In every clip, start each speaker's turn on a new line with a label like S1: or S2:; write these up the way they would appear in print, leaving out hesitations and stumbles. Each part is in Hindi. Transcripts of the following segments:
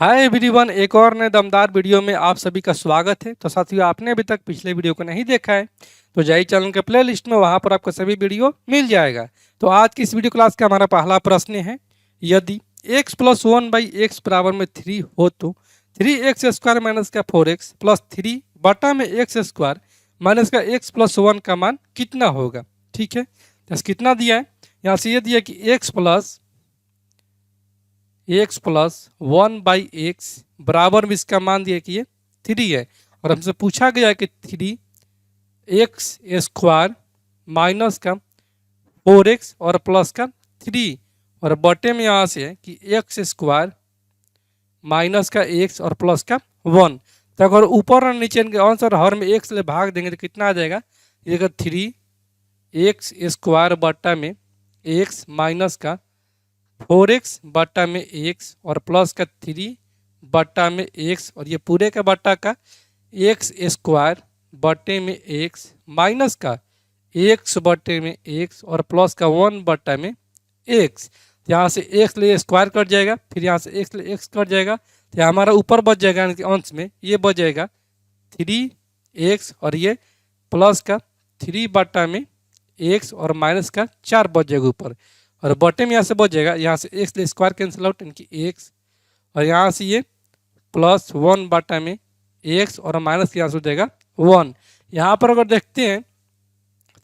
S1: हाय एवरीवन, एक और नए दमदार वीडियो में आप सभी का स्वागत है। तो साथियों, आपने अभी तक पिछले वीडियो को नहीं देखा है तो जाइए चैनल के प्ले लिस्ट में, वहां पर आपको सभी वीडियो मिल जाएगा। तो आज की इस वीडियो क्लास का हमारा पहला प्रश्न है, यदि x प्लस 1/x बराबर में 3 हो तो 3x² माइनस का 4x प्लस 3 बटा में x² माइनस का x प्लस 1 का मान कितना होगा। ठीक है, तो कितना दिया है, यहाँ से ये दिया कि x प्लस 1/x बराबर में इसका मान दिया कि ये 3 है, और हमसे पूछा गया कि 3x² माइनस का 4x और प्लस का 3, और बटे में यहाँ से है कि x² माइनस का x और प्लस का 1। तो अगर ऊपर और नीचे के आंसर हर में x ले भाग देंगे तो कितना आ जाएगा, ये 3x² बटा में x माइनस का 4x बटा में x और प्लस का 3 बटा में x, और ये पूरे का बटा का x² बटे में x माइनस का x बटे में x और प्लस का 1 बटा में x। यहाँ से x ले स्क्वायर कट जाएगा, फिर यहाँ से x ले x कट जाएगा, तो यहाँ हमारा ऊपर बच जाएगा, यानी कि अंश में ये बच जाएगा 3x, और ये प्लस का 3 बटा में x और माइनस का 4 बच जाएगा ऊपर, और बटे में यहाँ से बच जाएगा, यहाँ से x ले स्क्वायर कैंसिल आउट, यानी कि x, और यहाँ से ये प्लस 1 बटा में x और माइनस यहाँ से हो जाएगा 1। यहाँ पर अगर देखते हैं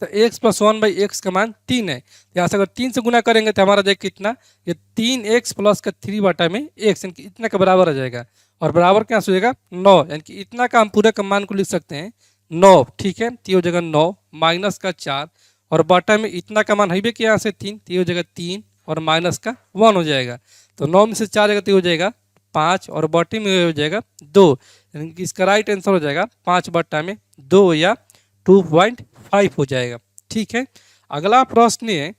S1: तो x प्लस 1/x का मान 3 है, यहाँ से अगर 3 से गुना करेंगे तो हमारा देखिए कितना, ये 3x प्लस का 3 बटा में x, यानी कि इतना का बराबर आ जाएगा, और बराबर क्या हो जाएगा 9, यानी कि इतना का हम पूरे का मान को लिख सकते हैं 9। ठीक है, तो ये हो जाएगा 9 माइनस का 4, और बटा में इतना का मान है कि यहाँ से 3, तो ये हो जाएगा 3 और माइनस का 1 हो जाएगा, तो 9 में से 4 जाएगा तो हो जाएगा 5, और बटे में हो जाएगा 2, यानी कि इसका राइट आंसर हो जाएगा 5 बटा में 2 या 2.5 हो जाएगा। ठीक है, अगला प्रश्न है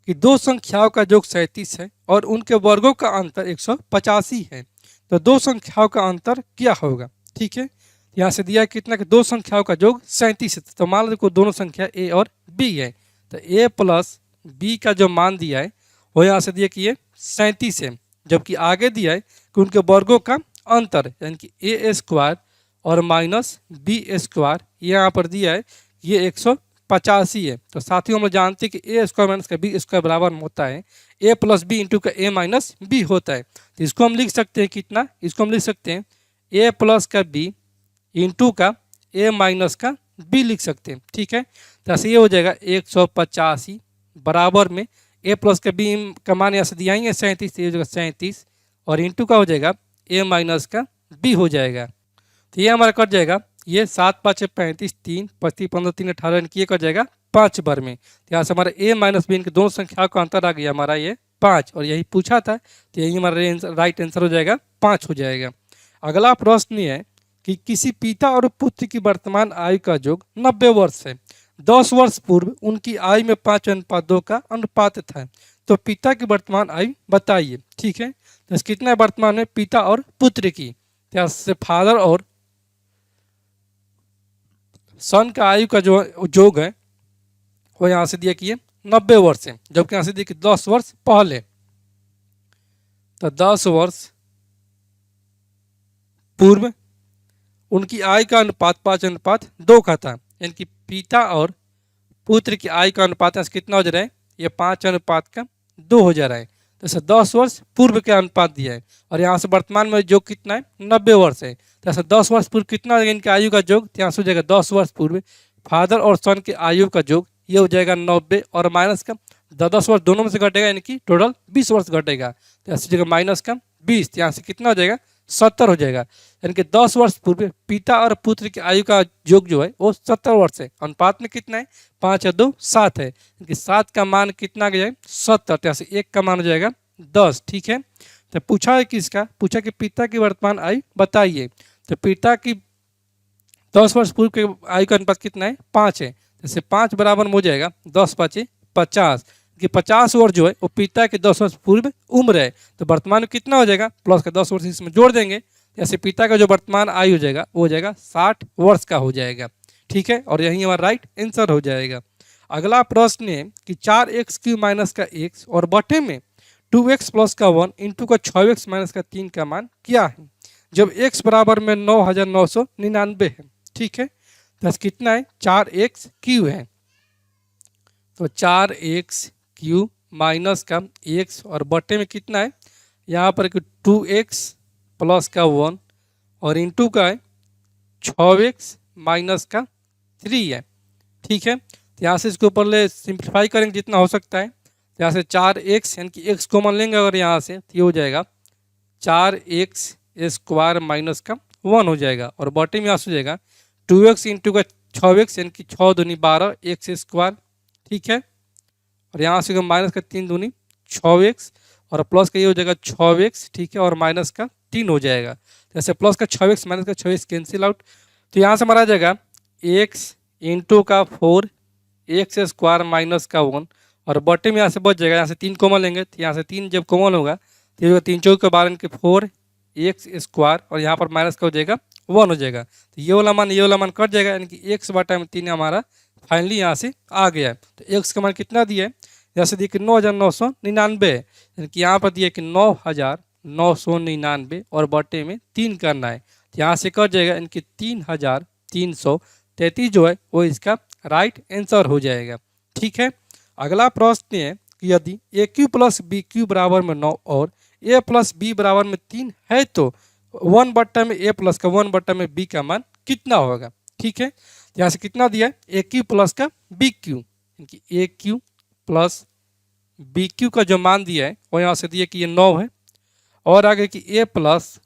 S1: कि दो संख्याओं का योग 37 है और उनके वर्गों का अंतर 185 है, तो दो संख्याओं का अंतर क्या होगा। ठीक है, यहाँ से दिया है कितना कि दो संख्याओं का योग 37 है, तो मान लो दोनों संख्या a और b है, तो a प्लस b का जो मान दिया है वो यहाँ से दिया कि ये 37 है, जबकि आगे दिया है कि उनके वर्गों का अंतर, यानी कि a² और माइनस b², यहाँ पर दिया है ये 185 है। तो साथियों हम लोग जानते हैं कि a² माइनस का b² बराबर होता है a प्लस बी इंटू का a माइनस b होता है, तो इसको हम लिख सकते हैं कितना, इसको हम लिख सकते हैं a प्लस का b इंटू का a माइनस का b लिख सकते हैं। ठीक है, तो ऐसे ये हो जाएगा 185 बराबर में a प्लस का b का मान यहाँ से दिया ही है 37, ये हो जाएगा 37, और इंटू का हो जाएगा a माइनस का b हो जाएगा, तो ये हमारा कट जाएगा, ये 7 5 35, 3 25 15 3 18, यानी कि ये कट जाएगा 5 बार में, तो यहाँ से हमारा a माइनस बी इनके दोनों संख्याओं का अंतर आ गया हमारा ये 5, और यही पूछा था, तो यही हमारा राइट आंसर हो जाएगा 5 हो जाएगा। अगला प्रश्न है कि किसी पिता और पुत्र की वर्तमान आयु का योग 90 वर्ष है, 10 वर्ष पूर्व उनकी आयु में 5:2 का अनुपात था, तो पिता की वर्तमान आयु बताइए। ठीक है, तो कितना है वर्तमान में पिता और पुत्र की, यहाँ से फादर और सन का आयु का जो योग है वो यहाँ से दिया कि ये 90 वर्ष है, जबकि यहाँ से दिया कि 10 वर्ष पहले, तो 10 वर्ष पूर्व उनकी आय का अनुपात 5:2 का था, यानी कि पिता और पुत्र की आय का अनुपात कितना हो जा रहा है, ये 5:2 हो जा रहा है, तो ऐसे 10 वर्ष पूर्व के अनुपात दिया है, और यहाँ से वर्तमान में योग कितना है 90 वर्ष है, तो ऐसे 10 वर्ष पूर्व कितना हो जाएगा इनकी आयु का योग, तो यहाँ से हो जाएगा 10 वर्ष पूर्व फादर और सन के आयु का योग, ये हो जाएगा 90, और माइनस का 10 वर्ष दोनों में से घटेगा, यानी कि टोटल 20 वर्ष घटेगा, तो ऐसी जगह माइनस का 20, यहाँ से कितना हो जाएगा 70 हो जाएगा, यानी कि 10 वर्ष पूर्व पिता और पुत्र की आयु का योग जो है वो 70 वर्ष है, अनुपात में कितना है 5:2 7 है, यानी कि 7 का मान कितना गया है 70, यहाँ से 1 का मान हो जाएगा 10। ठीक है, तो पूछा है किसका, पूछा कि पिता की वर्तमान आयु बताइए, तो पिता की 10 वर्ष पूर्व के आयु का अनुपात कितना है 5 है, जैसे 5 बराबर में हो जाएगा 10 5 50, कि 50 वर्ष जो है वो पिता के 10 वर्ष पूर्व उम्र है, तो वर्तमान में कितना हो जाएगा प्लस का 10 वर्ष इसमें जोड़ देंगे, जैसे पिता का जो वर्तमान आयु हो जाएगा वो हो जाएगा 60 वर्ष का हो जाएगा। ठीक है, और यही हमारा राइट आंसर हो जाएगा। अगला प्रश्न है कि 4x³ माइनस का x और बटे में 2x प्लस का 1 इंटू का 6x माइनस का 3 का मान क्या है, जब x बराबर में 9999 है। ठीक है, तो कितना है 4x क्यू है, तो 4x क्यू माइनस का x और बटे में कितना है यहाँ पर 2x प्लस का 1 और इंटू का है 6x माइनस का 3 है। ठीक है, तो यहाँ से इसके ऊपर ले सिंप्लीफाई करेंगे जितना हो सकता है। तो यहाँ से 4x यानी कि x कॉमन लेंगे अगर यहाँ से, तो ये हो जाएगा 4x स्क्वायर माइनस का 1 हो जाएगा और बटे में यहाँ से हो जाएगा 2x इंटू का 6x यानी कि 6 दूनी 12 x स्क्वायर। ठीक है, और यहाँ से माइनस का 3 दूनी 6x और प्लस का ये हो जाएगा 6x। ठीक है, और माइनस का 3 हो जाएगा, जैसे प्लस का 6x माइनस का 6x कैंसिल आउट। तो यहाँ से हमारा आ जाएगा x इंटू का 4 x स्क्वायर माइनस का 1 और बटे में यहाँ से बच जाएगा, यहाँ से 3 कॉमन लेंगे तो यहाँ से 3 जब कॉमन होगा तो 3 चौक के 12 के 4 x स्क्वायर और यहाँ पर माइनस का हो जाएगा 1 हो जाएगा। तो ये वाला मान कट जाएगा, यानी कि x बटा में 3 हमारा फाइनली यहाँ से आ गया है। तो x का मान कितना दिया है, जैसे दिए कि 9999 है, यानी कि यहाँ पर दिया कि 9999 और बटे में 3 करना है, तो यहाँ से कट जाएगा, यानी कि 3333 जो है वो इसका राइट आंसर हो जाएगा। ठीक है, अगला प्रश्न है कि यदि ए क्यू प्लस बी क्यू बराबर में 9 और ए प्लस बी बराबर में 3 है तो 1 बट्टा में ए प्लस का 1 बट्टा में बी का मान कितना होगा। ठीक है, यहाँ से कितना दिया है ए क्यू प्लस का बी क्यू, यानी कि ए क्यू प्लस बी क्यू का जो मान दिया है वो यहाँ से दिया कि ये 9 है और आगे कि ए प्लस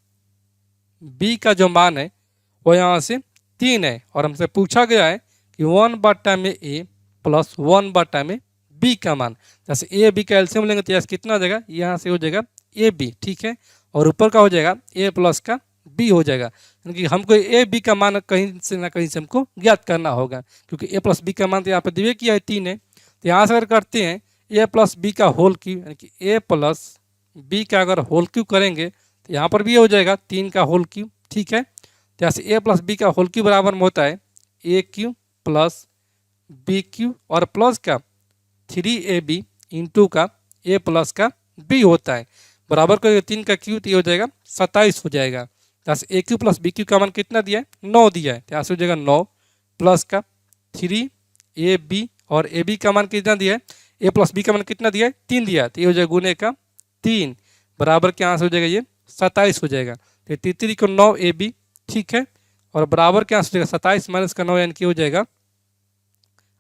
S1: बी का जो मान है वो यहाँ से 3 है और हमसे पूछा गया है कि 1 बट्टा में ए प्लस 1 बट्टा में बी का मान। जैसे ए बी का एलसीएम लेंगे तो यहाँ से कितना हो जाएगा, यहाँ से हो जाएगा ए बी। ठीक है, और ऊपर का हो जाएगा ए प्लस का बी हो जाएगा, यानी कि हमको ए बी का मान कहीं से ना कहीं से हमको ज्ञात करना होगा, क्योंकि ए प्लस बी का मान तो यहाँ पर दिए किया है 3 है। तो यहाँ से अगर करते हैं ए प्लस बी का होल क्यू, यानी कि ए प्लस बी का अगर होल क्यू करेंगे तो यहाँ पर भी हो जाएगा 3 का होल क्यू। ठीक है, तो यहाँ से ए प्लस बी का होल क्यू बराबर में होता है ए क्यू प्लस बी क्यू और प्लस का 3ab इंटू का ए प्लस का बी होता है, बराबर करेंगे 3 का क्यू तो ये हो जाएगा 27 हो जाएगा। यहाँ से ए क्यू प्लस बी क्यू का मान कितना दिया है 9 दिया है, तो यहाँ से हो जाएगा 9 प्लस का 3ab और ए बी का मान कितना दिया है, ए प्लस बी का मान कितना दिया है 3 दिया है, तो ये हो जाएगा गुने का 3 बराबर के यहाँ से हो जाएगा ये 27 हो जाएगा। तो 33 को 9ab। ठीक है, और बराबर के यहाँ से हो जाएगा 27 माइनस का 9 यानी कि हो जाएगा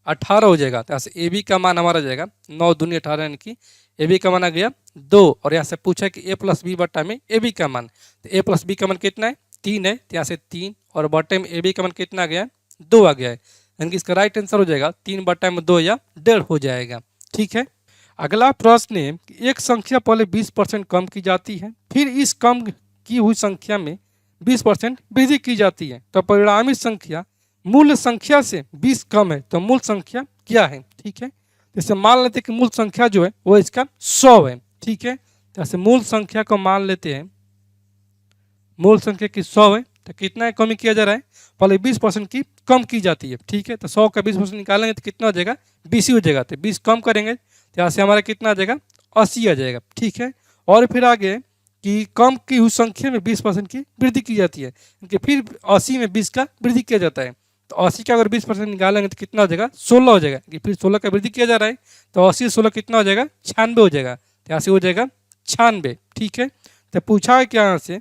S1: 18 हो जाएगा। तो यहाँ से ए बी का मान हमारा जाएगा 9 दूनी 18 यानी कि ए बी का मान आ गया 2 और यहाँ से पूछा कि ए प्लस बी बट्टा में ए बी का मान, तो ए प्लस बी का मान कितना है 3 है, तो यहाँ से 3 और बट्टे में ए बी का मान कितना आ गया 2 आ गया है, यानी कि इसका राइट आंसर हो जाएगा 3 बट्टा में 2 या 1.5 हो जाएगा। ठीक है, अगला प्रश्न है कि एक संख्या पहले 20% कम की जाती है, फिर इस कम की हुई संख्या में 20% वृद्धि की जाती है, तो परिणामी संख्या मूल संख्या से 20 कम है, तो मूल संख्या क्या है। ठीक है, जैसे मान लेते हैं कि मूल संख्या जो है वो इसका 100 है। ठीक है, जैसे मूल संख्या को मान लेते हैं, मूल संख्या की 100 है, तो कितना कमी किया जा रहा है, पहले 20% की कम की जाती है। ठीक है, तो 100 का 20% निकालेंगे तो कितना हो जाएगा 20 ही हो जाएगा, तो 20 कम करेंगे तो यहाँ से हमारा कितना आ जाएगा 80 आ जाएगा। ठीक है, और फिर आगे कि कम की हुई संख्या में 20% की वृद्धि की जाती है, क्योंकि फिर 80 में 20 का वृद्धि किया जाता है, तो 80 का अगर 20% निकालेंगे तो कितना हो जाएगा 16 हो जाएगा, कि फिर 16 का वृद्धि किया जा रहा है, तो 80 16 कितना हो जाएगा 96 हो जाएगा, तो यहाँ से हो जाएगा 96। ठीक है, तो पूछा है क्या, यहाँ से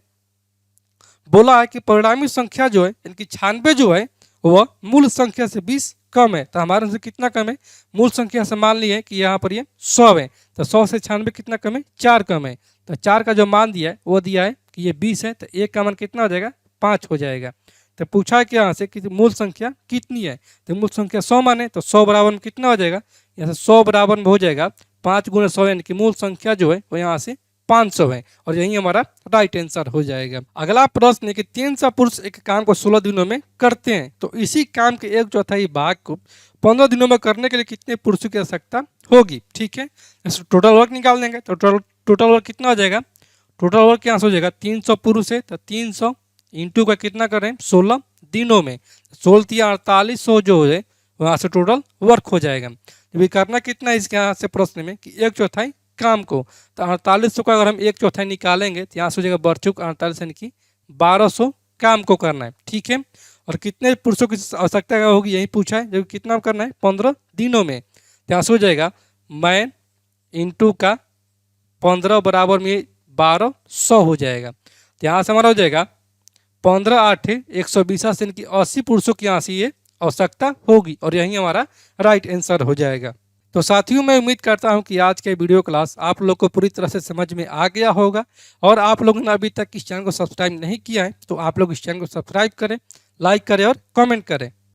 S1: बोला है कि परिणामी संख्या जो है यानी कि 96 जो है वह मूल संख्या से 20 कम है, तो हमारे से कितना कम है, मूल संख्या से मान लिए कि यहाँ पर ये 100 है, तो 100 से 96 कितना कम है 4 कम है, तो 4 का जो मान दिया है वो दिया है कि ये 20 है, तो 1 का मान कितना हो जाएगा 5 हो जाएगा। तो पूछा है कि यहाँ से कि मूल संख्या कितनी है, तो मूल संख्या 100 मान है, तो 100 बराबर में कितना हो जाएगा, यहाँ से 100 बराबर में हो जाएगा 5 गुणे 100 यानी कि मूल संख्या जो है वो यहाँ से 500 है, और यही हमारा राइट आंसर हो जाएगा। अगला प्रश्न है कि 300 पुरुष एक काम को 16 दिनों में करते हैं, तो इसी काम के 1/4 भाग को 15 दिनों में करने के लिए कितने पुरुषों की आवश्यकता होगी। ठीक है, टोटल वर्क निकाल देंगे, तो टोटल वर्क कितना हो जाएगा, टोटल वर्क यहाँ से हो जाएगा 300 पुरुष है, तो 300 इंटू का कितना कर रहे हैं 16 दिनों में, 16 या 4800 जो है वहाँ से टोटल वर्क हो जाएगा। अभी करना कितना है इसके यहाँ से प्रश्न में कि 1/4 काम को। तो 4800 का अगर हम 1/4 निकालेंगे तो यहाँ से हो जाएगा बढ़ चुक 48 यानी कि 1200 काम को करना है। ठीक है, और कितने पुरुषों की आवश्यकता होगी यही पूछा है, जो कितना करना है 15 दिनों में। तो यहाँ से हो जाएगा मैन इंटू का 15 बराबर में 1200 हो जाएगा। तो यहाँ से हमारा हो जाएगा 15 8 120 यानी कि 80 पुरुषों की यहाँ से ये आवश्यकता होगी, और यही हमारा राइट आंसर हो जाएगा। तो साथियों, मैं उम्मीद करता हूं कि आज के वीडियो क्लास आप लोग को पूरी तरह से समझ में आ गया होगा, और आप लोगों ने अभी तक इस चैनल को सब्सक्राइब नहीं किया है तो आप लोग इस चैनल को सब्सक्राइब करें, लाइक करें और कमेंट करें।